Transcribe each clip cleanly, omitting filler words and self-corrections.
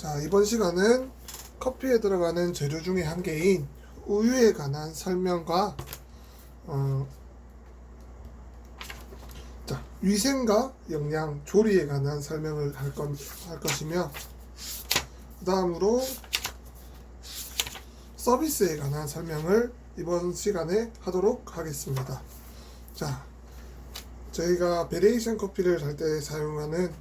자, 이번 시간은 커피에 들어가는 재료 중에 한 개인 우유에 관한 설명과 위생과 영양, 조리에 관한 설명을 할 것이며, 그 다음으로 서비스에 관한 설명을 이번 시간에 하도록 하겠습니다. 자, 저희가 베리에이션 커피를 할 때 사용하는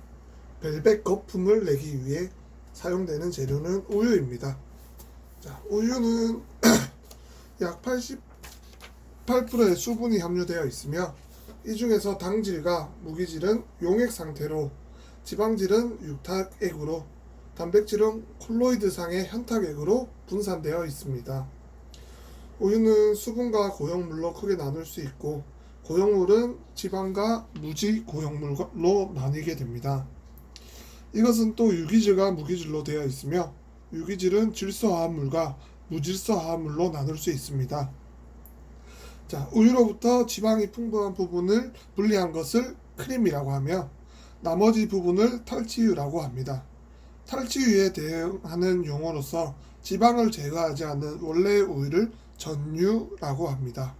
벨벳 거품을 내기 위해 사용되는 재료는 우유입니다. 자, 우유는 약 88%의 수분이 함유되어 있으며, 이 중에서 당질과 무기질은 용액 상태로, 지방질은 육탁액으로, 단백질은 콜로이드상의 현탁액으로 분산되어 있습니다. 우유는 수분과 고형물로 크게 나눌 수 있고, 고형물은 지방과 무지 고형물로 나뉘게 됩니다. 이것은 또 유기질과 무기질로 되어 있으며, 유기질은 질소화합물과 무질소화합물로 나눌 수 있습니다. 자, 우유로부터 지방이 풍부한 부분을 분리한 것을 크림이라고 하며, 나머지 부분을 탈취유라고 합니다. 탈취유에 대응하는 용어로서 지방을 제거하지 않는 원래의 우유를 전유라고 합니다.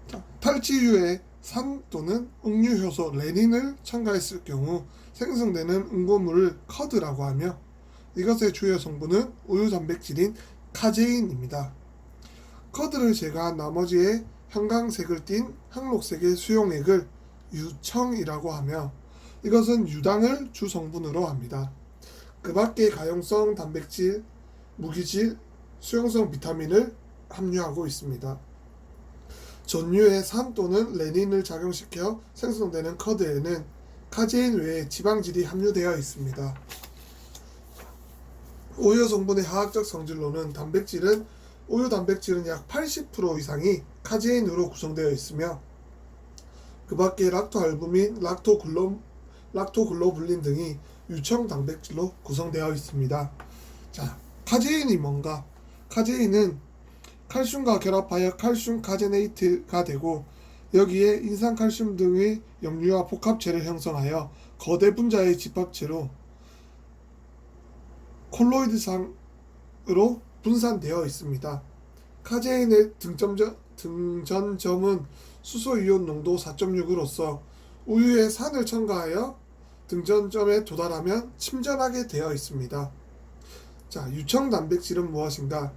자, 탈취유에 산 또는 응유효소 레닌을 첨가했을 경우 생성되는 응고물을 커드라고 하며, 이것의 주요 성분은 우유 단백질인 카제인입니다. 커드를 제거한 나머지의 형광색을 띤 황록색의 수용액을 유청이라고 하며, 이것은 유당을 주 성분으로 합니다. 그 밖에 가용성 단백질, 무기질, 수용성 비타민을 함유하고 있습니다. 전유에 산 또는 레닌을 작용시켜 생성되는 커드에는 카제인 외에 지방질이 함유되어 있습니다. 우유 성분의 화학적 성질로는 우유 단백질은 약 80% 이상이 카제인으로 구성되어 있으며, 그 밖에 락토알부민, 락토글로불린 등이 유청 단백질로 구성되어 있습니다. 자, 카제인이 뭔가? 카제인은 칼슘과 결합하여 칼슘 카제네이트가 되고, 여기에 인산칼슘 등의 염류와 복합체를 형성하여 거대 분자의 집합체로 콜로이드상으로 분산되어 있습니다. 카제인의 등전점은 수소이온 농도 4.6으로서 우유에 산을 첨가하여 등전점에 도달하면 침전하게 되어 있습니다. 자, 유청 단백질은 무엇인가?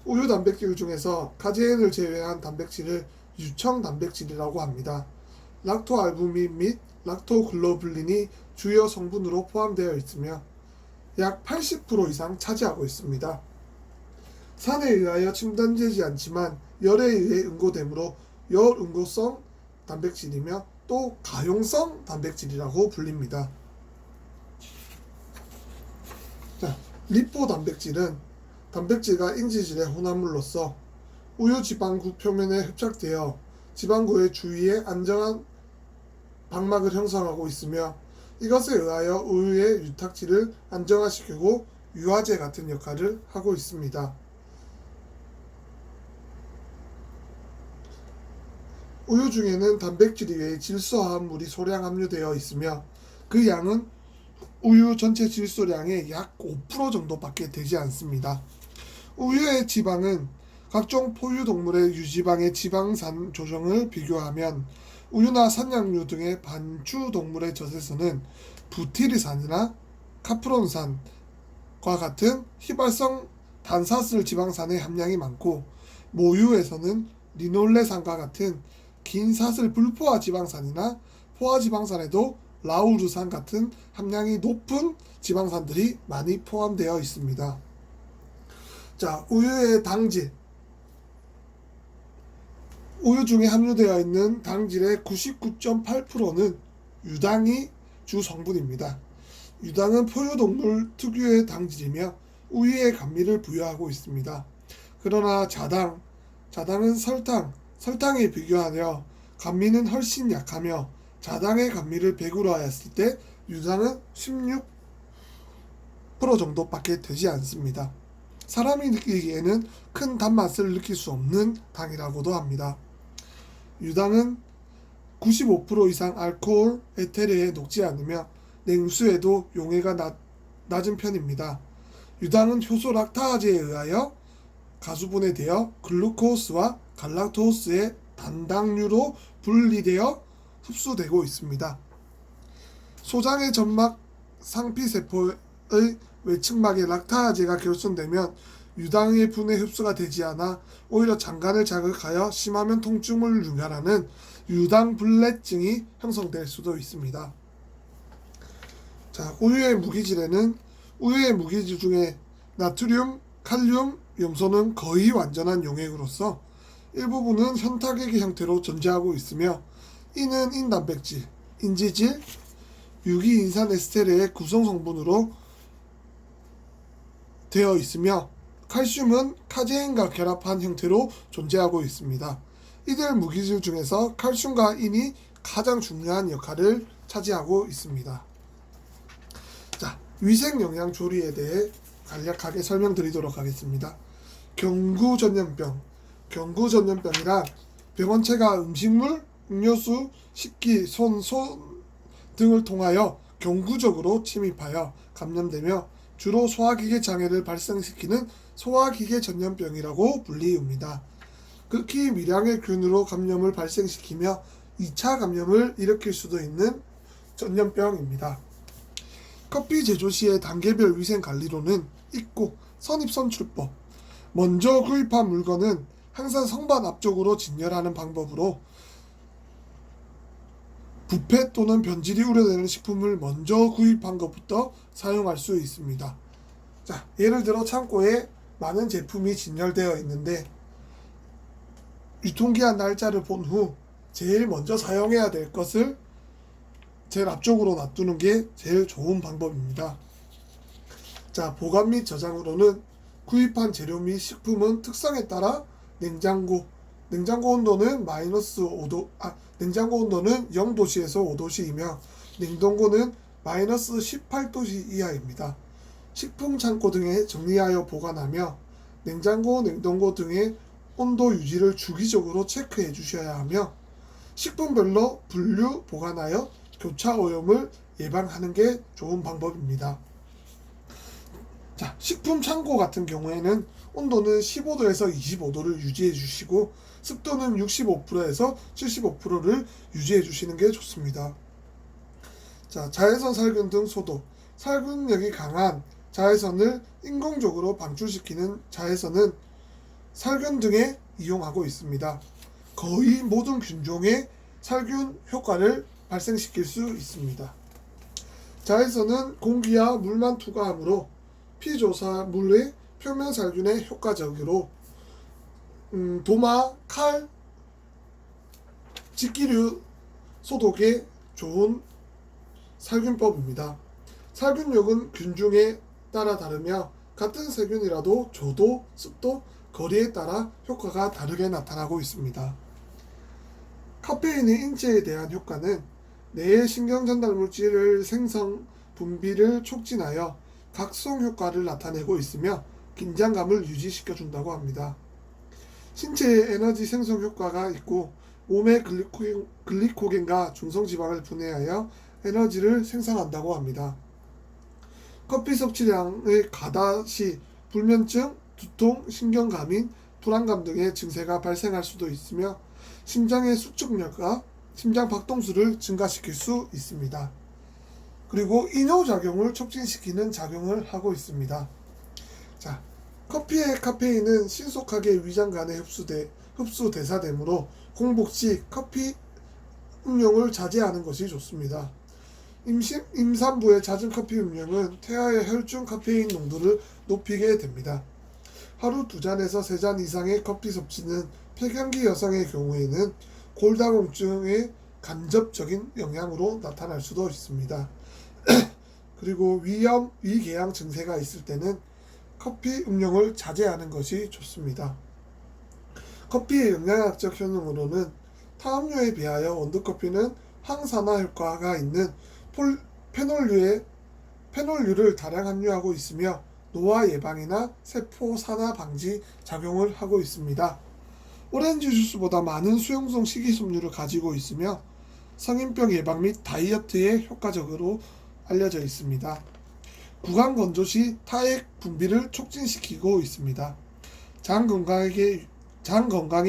우유 단백질 중에서 카제인을 제외한 단백질을 유청 단백질이라고 합니다. 락토알부민 및 락토글로불린이 주요 성분으로 포함되어 있으며 약 80% 이상 차지하고 있습니다. 산에 의하여 침전되지 않지만 열에 의해 응고되므로 열응고성 단백질이며, 또 가용성 단백질이라고 불립니다. 자, 리포 단백질은 단백질과 인지질의 혼합물로서 우유 지방구 표면에 흡착되어 지방구의 주위에 안정한 방막을 형성하고 있으며, 이것에 의하여 우유의 유탁질을 안정화시키고 유화제 같은 역할을 하고 있습니다. 우유 중에는 단백질 이외에 질소화합물이 소량 함유되어 있으며, 그 양은 우유 전체 질소량의 약 5% 정도밖에 되지 않습니다. 우유의 지방은 각종 포유동물의 유지방의 지방산 조정을 비교하면 우유나 산양류 등의 반추동물의 젖에서는 부티르산이나 카프론산과 같은 휘발성 단사슬 지방산의 함량이 많고, 모유에서는 리놀레산과 같은 긴 사슬 불포화 지방산이나 포화 지방산에도 라우르산 같은 함량이 높은 지방산들이 많이 포함되어 있습니다. 자, 우유의 당질. 우유 중에 함유되어 있는 당질의 99.8%는 유당이 주 성분입니다. 유당은 포유동물 특유의 당질이며 우유에 감미를 부여하고 있습니다. 그러나 자당은 설탕에 비교하여 감미는 훨씬 약하며, 자당의 감미를 100으로 하였을 때 유당은 16% 정도밖에 되지 않습니다. 사람이 느끼기에는 큰 단맛을 느낄 수 없는 당이라고도 합니다. 유당은 95% 이상 알코올 에테르에 녹지 않으며 냉수에도 용해가 낮은 편입니다. 유당은 효소 락타아제에 의하여 가수분해되어 글루코스와 갈락토스의 단당류로 분리되어 흡수되고 있습니다. 소장의 점막 상피세포의 외측막에 락타아제가 결손되면 유당의 분해 흡수가 되지 않아 오히려 장간을 자극하여 심하면 통증을 유발하는 유당불내증이 형성될 수도 있습니다. 자, 우유의 무기질에는 우유의 무기질 중에 나트륨, 칼륨, 염소는 거의 완전한 용액으로서 일부분은 현타객의 형태로 존재하고 있으며 이는 인단백질, 인지질, 유기인산 에스테르의 구성 성분으로 되어 있으며 칼슘은 카제인과 결합한 형태로 존재하고 있습니다. 이들 무기질 중에서 칼슘과 인이 가장 중요한 역할을 차지하고 있습니다. 자, 위생영양 조리에 대해 간략하게 설명드리도록 하겠습니다. 경구전염병. 경구전염병이란 병원체가 음식물, 음료수, 식기, 손 등을 통하여 경구적으로 침입하여 감염되며 주로 소화기계 장애를 발생시키는 소화기계 전염병이라고 불리웁니다. 극히 미량의 균으로 감염을 발생시키며 2차 감염을 일으킬 수도 있는 전염병입니다. 커피 제조 시의 단계별 위생 관리로는 있고 선입선출법. 먼저 구입한 물건은 항상 성반 앞쪽으로 진열하는 방법으로 부패 또는 변질이 우려되는 식품을 먼저 구입한 것부터 사용할 수 있습니다. 자, 예를 들어 창고에 많은 제품이 진열되어 있는데 유통기한 날짜를 본 후 제일 먼저 사용해야 될 것을 제일 앞쪽으로 놔두는 게 제일 좋은 방법입니다. 자, 보관 및 저장으로는 구입한 재료 및 식품은 특성에 따라 냉장고 온도는 냉장고 온도는 0도씨에서 5도씨이며 냉동고는 마이너스 18도씨 이하입니다. 식품 창고 등에 정리하여 보관하며 냉장고, 냉동고 등의 온도 유지를 주기적으로 체크해 주셔야 하며 식품별로 분류 보관하여 교차 오염을 예방하는 게 좋은 방법입니다. 자, 식품 창고 같은 경우에는 온도는 15도에서 25도를 유지해 주시고 습도는 65%에서 75%를 유지해 주시는 게 좋습니다. 자, 자외선 살균 등 소독. 살균력이 강한 자외선을 인공적으로 방출시키는 자외선은 살균 등에 이용하고 있습니다. 거의 모든 균종의 살균 효과를 발생시킬 수 있습니다. 자외선은 공기와 물만 투과하므로 피조사 물의 표면 살균에 효과적으로 도마, 칼, 직기류 소독에 좋은 살균법입니다. 살균력은 균종에 따라 다르며 같은 세균이라도 조도, 습도, 거리에 따라 효과가 다르게 나타나고 있습니다. 카페인의 인체에 대한 효과는 뇌의 신경전달물질을 생성, 분비를 촉진하여 각성 효과를 나타내고 있으며 긴장감을 유지시켜준다고 합니다. 신체에 에너지 생성 효과가 있고 몸에 글리코겐과 중성지방을 분해하여 에너지를 생산한다고 합니다. 커피 섭취량의 과다 시 불면증, 두통, 신경감인, 불안감 등의 증세가 발생할 수도 있으며 심장의 수축력과 심장 박동수를 증가시킬 수 있습니다. 그리고 이뇨작용을 촉진시키는 작용을 하고 있습니다. 자, 커피의 카페인은 신속하게 위장간에 흡수대사되므로 공복 시 커피 음용을 자제하는 것이 좋습니다. 임산부의 잦은 커피 음용은 태아의 혈중 카페인 농도를 높이게 됩니다. 하루 2잔에서 3잔 이상의 커피 섭취는 폐경기 여성의 경우에는 골다공증의 간접적인 영향으로 나타날 수도 있습니다. 그리고 위염, 위궤양 증세가 있을 때는 커피 음용을 자제하는 것이 좋습니다. 커피의 영양학적 효능으로는 타음류에 비하여 원두커피는 항산화 효과가 있는 페놀류를 다량 함유하고 있으며 노화 예방이나 세포 산화 방지 작용을 하고 있습니다. 오렌지 주스보다 많은 수용성 식이섬유를 가지고 있으며 성인병 예방 및 다이어트에 효과적으로 알려져 있습니다. 구강 건조 시 타액 분비를 촉진시키고 있습니다. 장 건강에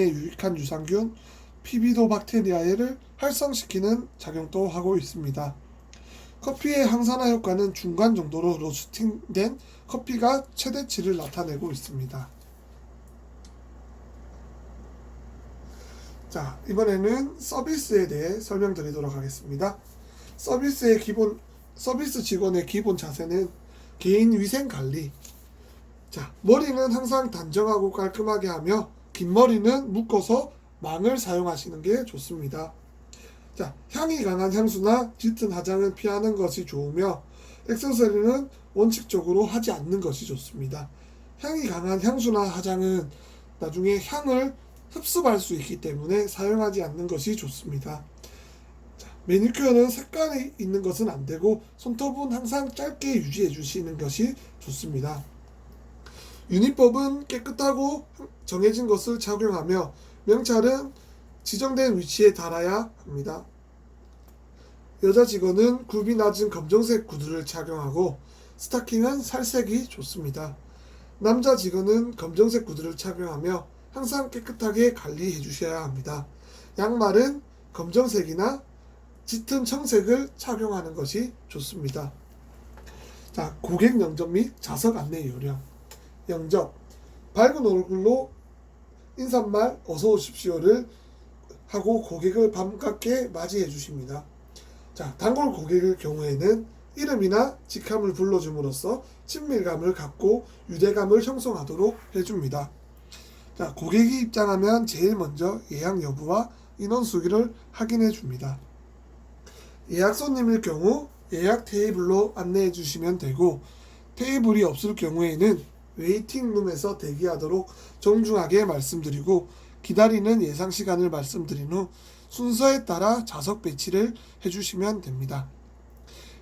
유익한 유산균 피비도박테리아를 활성시키는 작용도 하고 있습니다. 커피의 항산화 효과는 중간 정도로 로스팅된 커피가 최대치를 나타내고 있습니다. 자, 이번에는 서비스에 대해 설명드리도록 하겠습니다. 서비스 직원의 기본 자세는 개인 위생 관리. 자, 머리는 항상 단정하고 깔끔하게 하며 긴 머리는 묶어서 망을 사용하시는 게 좋습니다. 자, 향이 강한 향수나 짙은 화장은 피하는 것이 좋으며 액세서리는 원칙적으로 하지 않는 것이 좋습니다. 향이 강한 향수나 화장은 나중에 향을 흡수할 수 있기 때문에 사용하지 않는 것이 좋습니다. 자, 매니큐어는 색깔이 있는 것은 안 되고 손톱은 항상 짧게 유지해 주시는 것이 좋습니다. 유니법은 깨끗하고 정해진 것을 착용하며 명찰은 지정된 위치에 달아야 합니다. 여자 직원은 굽이 낮은 검정색 구두를 착용하고 스타킹은 살색이 좋습니다. 남자 직원은 검정색 구두를 착용하며 항상 깨끗하게 관리해 주셔야 합니다. 양말은 검정색이나 짙은 청색을 착용하는 것이 좋습니다. 자, 고객 영접 및 좌석 안내 요령. 영접, 밝은 얼굴로 인사말 어서 오십시오를 하고 고객을 반갑게 맞이해 주십니다. 자, 단골 고객의 경우에는 이름이나 직함을 불러줌으로써 친밀감을 갖고 유대감을 형성하도록 해줍니다. 자, 고객이 입장하면 제일 먼저 예약 여부와 인원 수기를 확인해 줍니다. 예약 손님일 경우 예약 테이블로 안내해 주시면 되고, 테이블이 없을 경우에는 웨이팅룸에서 대기하도록 정중하게 말씀드리고 기다리는 예상 시간을 말씀드린 후 순서에 따라 좌석 배치를 해주시면 됩니다.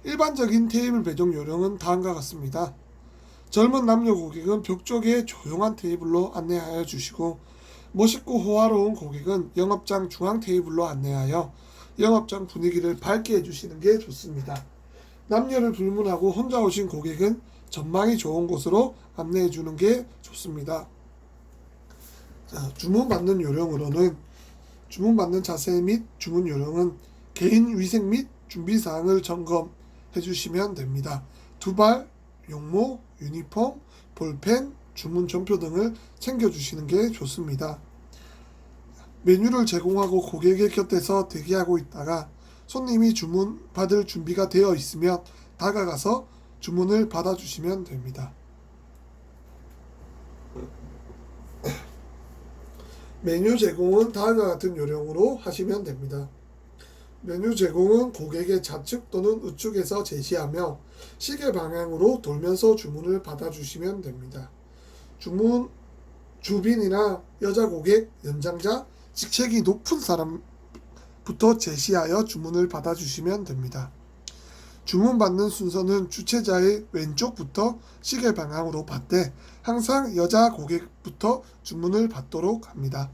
일반적인 테이블 배정 요령은 다음과 같습니다. 젊은 남녀 고객은 벽 쪽에 조용한 테이블로 안내하여 주시고, 멋있고 호화로운 고객은 영업장 중앙 테이블로 안내하여 영업장 분위기를 밝게 해주시는 게 좋습니다. 남녀를 불문하고 혼자 오신 고객은 전망이 좋은 곳으로 안내해 주는 게 좋습니다. 자, 주문받는 요령으로는 주문받는 자세 및 주문 요령은 개인 위생 및 준비사항을 점검해 주시면 됩니다. 두발, 용모, 유니폼, 볼펜, 주문 전표 등을 챙겨주시는 게 좋습니다. 메뉴를 제공하고 고객의 곁에서 대기하고 있다가 손님이 주문 받을 준비가 되어 있으면 다가가서 주문을 받아주시면 됩니다. 메뉴 제공은 다음과 같은 요령으로 하시면 됩니다. 메뉴 제공은 고객의 좌측 또는 우측에서 제시하며 시계 방향으로 돌면서 주문을 받아주시면 됩니다. 주빈이나 여자 고객, 연장자, 직책이 높은 사람부터 제시하여 주문을 받아주시면 됩니다. 주문받는 순서는 주최자의 왼쪽부터 시계 방향으로 받되 항상 여자 고객부터 주문을 받도록 합니다.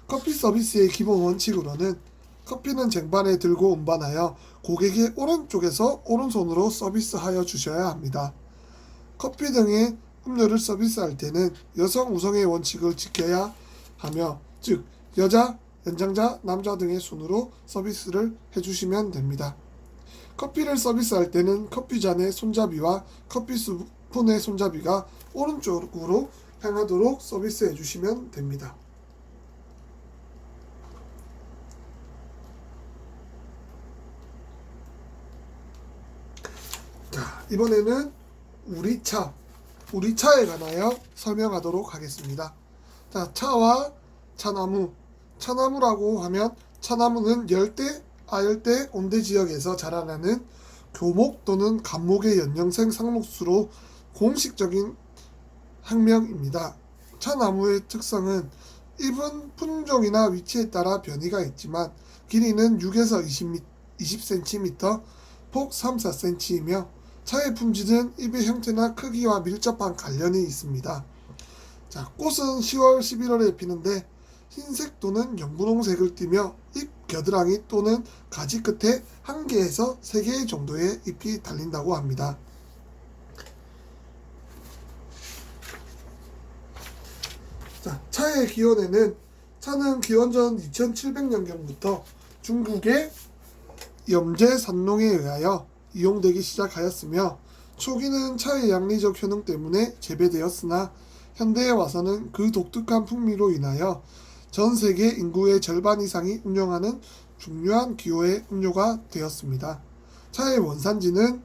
커피 서비스의 기본 원칙으로는 커피는 쟁반에 들고 운반하여 고객의 오른쪽에서 오른손으로 서비스하여 주셔야 합니다. 커피 등의 음료를 서비스할 때는 여성 우성의 원칙을 지켜야 하며, 즉 여자, 연장자, 남자 등의 순으로 서비스를 해주시면 됩니다. 커피를 서비스할 때는 커피잔의 손잡이와 커피 스푼의 손잡이가 오른쪽으로 향하도록 서비스해 주시면 됩니다. 자, 이번에는 우리 차에 관하여 설명하도록 하겠습니다. 자, 차와 차나무라고 하면 차나무는 열대, 아열대, 온대 지역에서 자라나는 교목 또는 감목의 연령생 상록수로 공식적인 학명입니다. 차나무의 특성은 잎은 품종이나 위치에 따라 변이가 있지만 길이는 6에서 20cm, 폭 3-4cm이며 차의 품질은 잎의 형태나 크기와 밀접한 관련이 있습니다. 자, 꽃은 10월, 11월에 피는데 흰색 또는 연분홍색을 띠며 잎 겨드랑이 또는 가지 끝에 1개에서 3개 정도의 잎이 달린다고 합니다. 차의 기원에는 차는 기원전 2700년경부터 중국의 염제산농에 의하여 이용되기 시작하였으며 초기는 차의 양리적 효능 때문에 재배되었으나 현대에 와서는 그 독특한 풍미로 인하여 전 세계 인구의 절반 이상이 운영하는 중요한 기호의 음료가 되었습니다. 차의 원산지는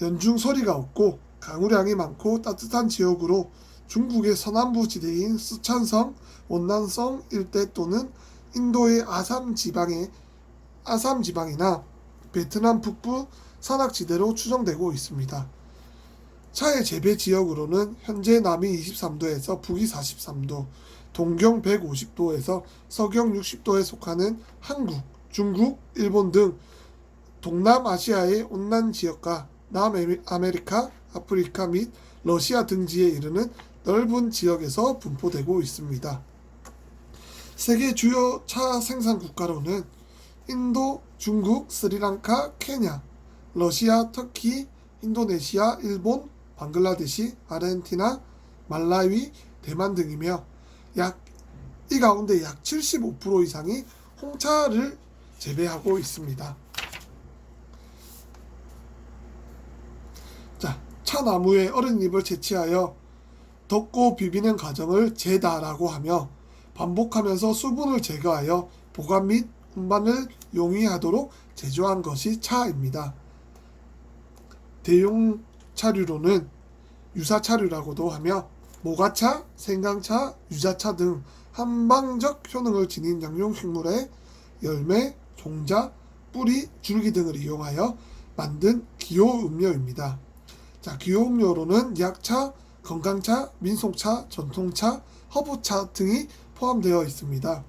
연중 소리가 없고 강우량이 많고 따뜻한 지역으로 중국의 서남부 지대인 쓰촨성, 원난성 일대 또는 인도의 아삼 지방이나 베트남 북부 산악지대로 추정되고 있습니다. 차의 재배 지역으로는 현재 남이 23도에서 북이 43도, 동경 150도에서 서경 60도에 속하는 한국, 중국, 일본 등 동남아시아의 온난 지역과 남아메리카, 아프리카 및 러시아 등지에 이르는 넓은 지역에서 분포되고 있습니다. 세계 주요 차 생산 국가로는 인도, 중국, 스리랑카, 케냐, 러시아, 터키, 인도네시아, 일본, 방글라데시, 아르헨티나, 말라위, 대만 등이며 이 가운데 약 75% 이상이 홍차를 재배하고 있습니다. 자, 차나무의 어린 잎을 채취하여 덮고 비비는 과정을 제다라고 하며 반복하면서 수분을 제거하여 보관 및 운반을 용이하도록 제조한 것이 차입니다. 대용 차류로는 유사차류라고도 하며 모가차, 생강차, 유자차 등 한방적 효능을 지닌 양용식물의 열매, 종자, 뿌리, 줄기 등을 이용하여 만든 기호음료입니다. 자, 기호음료로는 약차, 건강차, 민속차, 전통차, 허브차 등이 포함되어 있습니다.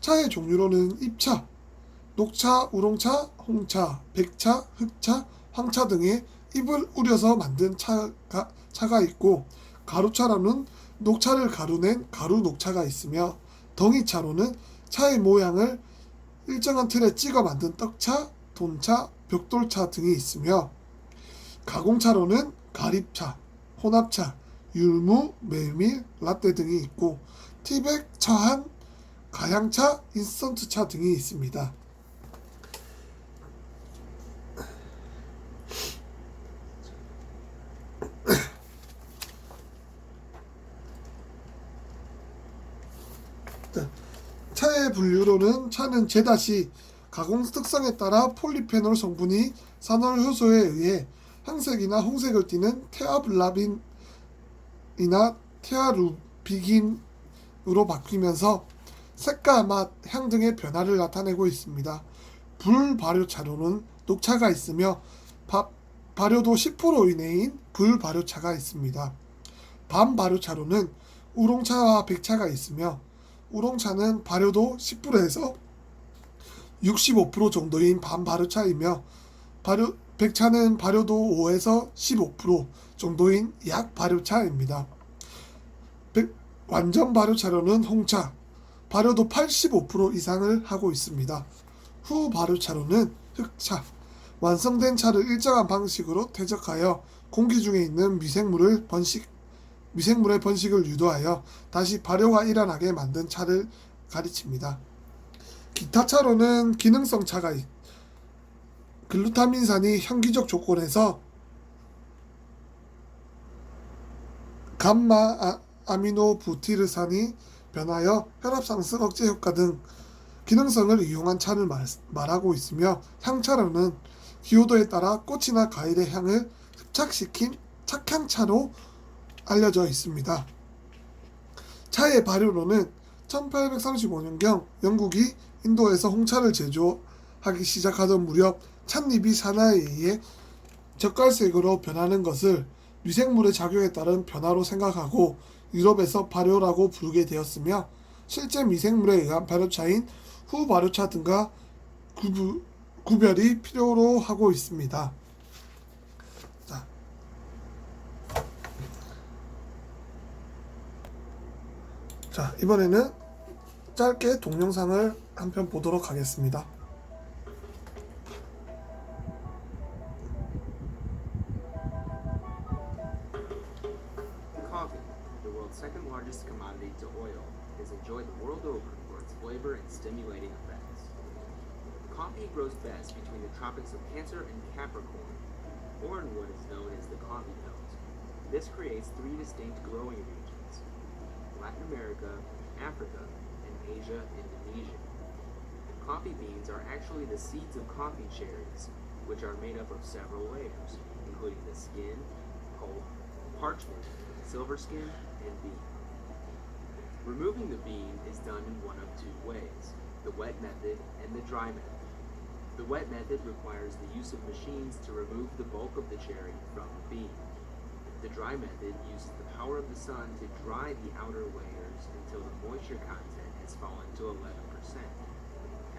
차의 종류로는 잎차, 녹차, 우롱차, 홍차, 백차, 흑차, 황차 등의 잎을 우려서 만든 차가 있고, 가루차로는 녹차를 가루낸 가루녹차가 있으며, 덩이차로는 차의 모양을 일정한 틀에 찍어 만든 떡차, 돈차, 벽돌차 등이 있으며, 가공차로는 가립차, 혼합차, 율무, 메밀, 라떼 등이 있고, 티백, 차한, 가양차, 인스턴트차 등이 있습니다. 차의 분류로는 차는 제다시 가공 특성에 따라 폴리페놀 성분이 산화효소에 의해 황색이나 홍색을 띠는 테아블라빈이나 테아루비긴으로 바뀌면서 색깔, 맛, 향 등의 변화를 나타내고 있습니다. 불발효차로는 녹차가 있으며 발효도 10% 이내인 불발효차가 있습니다. 반발효차로는 우롱차와 백차가 있으며 우롱차는 발효도 10%에서 65% 정도인 반발효차이며 백차는 발효도 5에서 15% 정도인 약발효차입니다. 완전 발효차로는 홍차, 발효도 85% 이상을 하고 있습니다. 후발효차로는 흑차, 완성된 차를 일정한 방식으로 퇴적하여 공기 중에 있는 미생물의 번식을 유도하여 다시 발효가 일어나게 만든 차를 가리킵니다. 기타 차로는 기능성 차가 글루타민산이 현기적 조건에서 감마 아미노부티르산이 변하여 혈압 상승 억제 효과 등 기능성을 이용한 차를 말하고 있으며, 향차로는 기호도에 따라 꽃이나 과일의 향을 흡착시킨 착향차로 알려져 있습니다. 차의 발효로는 1835년경 영국이 인도에서 홍차를 제조하기 시작하던 무렵 찻잎이 산화에 의해 젓갈색으로 변하는 것을 미생물의 작용에 따른 변화로 생각하고 유럽에서 발효라고 부르게 되었으며, 실제 미생물에 의한 발효차인 후발효차 등과 구별이 필요로 하고 있습니다. 자, 이번에는 짧게 동영상을 한 편 보도록 하겠습니다. coffee. You're welcome. second largest commodity to oil, is enjoyed the world over for its flavor and stimulating effects. Coffee grows best between the tropics of Cancer and Capricorn, or in what is known as the coffee belt. This creates three distinct growing regions: Latin America, Africa, and Asia, Indonesia. Coffee beans are actually the seeds of coffee cherries, which are made up of several layers, including the skin, pulp, parchment, silver skin, and bean. Removing the bean is done in one of two ways: the wet method and the dry method. The wet method requires the use of machines to remove the bulk of the cherry from the bean. The dry method uses the power of the sun to dry the outer layers until the moisture content has fallen to 11%.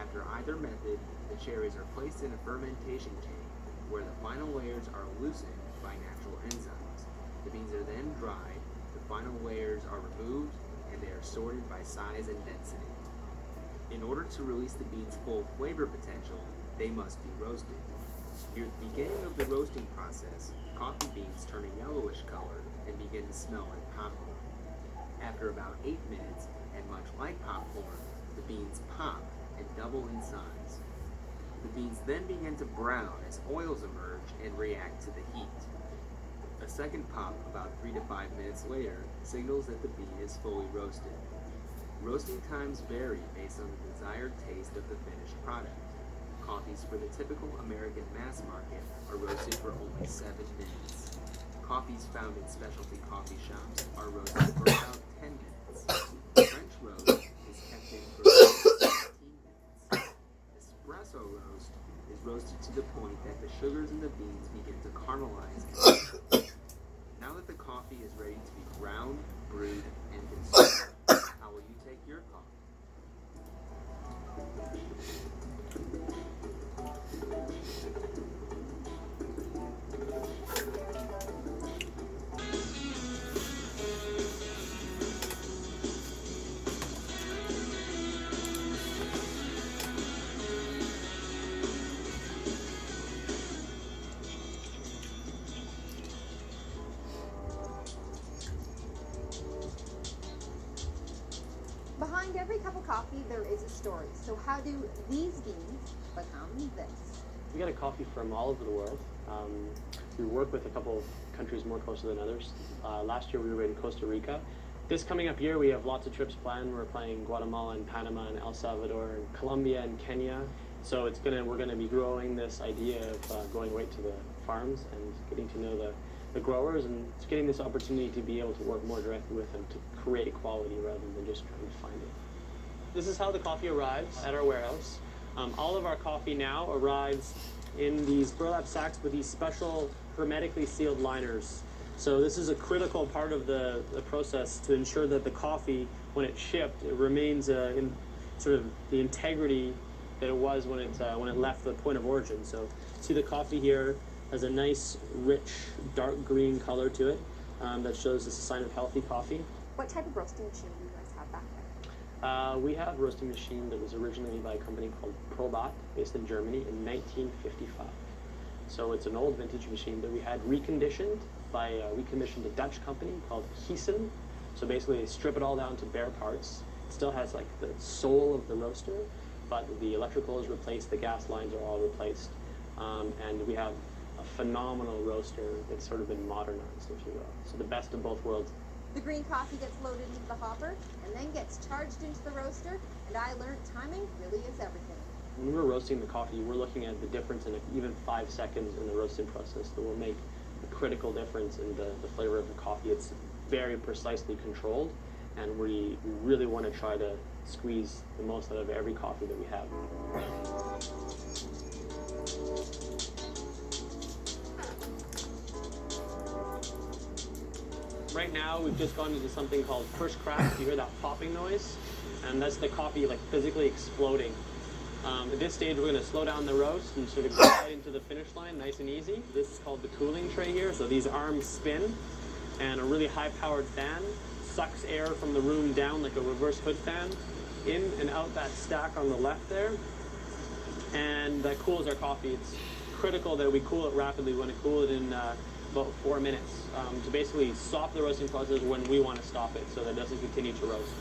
After either method, the cherries are placed in a fermentation tank where the final layers are loosened by natural enzymes. The beans are then dried, the final layers are removed, and they are sorted by size and density. In order to release the beans' full flavor potential, they must be roasted. Near the beginning of the roasting process, coffee beans turn a yellowish color and begin to smell like popcorn. After about 8 minutes, and much like popcorn, the beans pop and double in size. The beans then begin to brown as oils emerge and react to the heat. A second pop about 3 to 5 minutes later signals that the bean is fully roasted. Roasting times vary based on the desired taste of the finished product. Coffees for the typical American mass market are roasted for only 7 minutes. Coffees found in specialty coffee shops are roasted for about 10 minutes. French roast is kept in for about 15 minutes. Espresso roast is roasted to the point that the sugars in the beans begin to caramelize. Now that the coffee is ready to be ground, brewed, and consumed, how will you take your coffee? Behind every cup of coffee, there is a story. So how do these beans become this? We get a coffee from all over the world. We work with a couple of countries more closer than others. Last year we were in Costa Rica. This coming up year we have lots of trips planned. We're playing Guatemala and Panama and El Salvador and Colombia and Kenya. So we're gonna be growing this idea of going right to the farms and getting to know the growers, and getting this opportunity to be able to work more directly with them to create quality rather than just trying to find it. This is how the coffee arrives at our warehouse. All of our coffee now arrives in these burlap sacks with these special hermetically sealed liners. So this is a critical part of the process to ensure that the coffee, when it's shipped, it remains in sort of the integrity that it was when it left the point of origin. So see the coffee here has a nice, rich, dark green color to it that shows it's a sign of healthy coffee. What type of roasting machine do you guys have back there? We have a roasting machine that was originally made by a company called Probat, based in Germany in 1955. So it's an old vintage machine that we had reconditioned we commissioned a Dutch company called Giesen. So basically they strip it all down to bare parts. It still has like the soul of the roaster, but the electrical is replaced, the gas lines are all replaced. And we have a phenomenal roaster that's sort of been modernized, if you will. So the best of both worlds. The green coffee gets loaded into the hopper and then gets charged into the roaster, and I learned timing really is everything. When we're roasting the coffee, we're looking at the difference in even 5 seconds in the roasting process that will make a critical difference in the flavor of the coffee. It's very precisely controlled, and we really want to try to squeeze the most out of every coffee that we have. Right now, we've just gone into something called first crack. You hear that popping noise, and that's the coffee like physically exploding. At this stage, we're going to slow down the roast and sort of glide into the finish line, nice and easy. This is called the cooling tray here. So these arms spin, and a really high-powered fan sucks air from the room down like a reverse hood fan, in and out that stack on the left there, and that cools our coffee. It's critical that we cool it rapidly. We want to cool it in about 4 minutes to basically stop the roasting process when we want to stop it so that it doesn't continue to roast.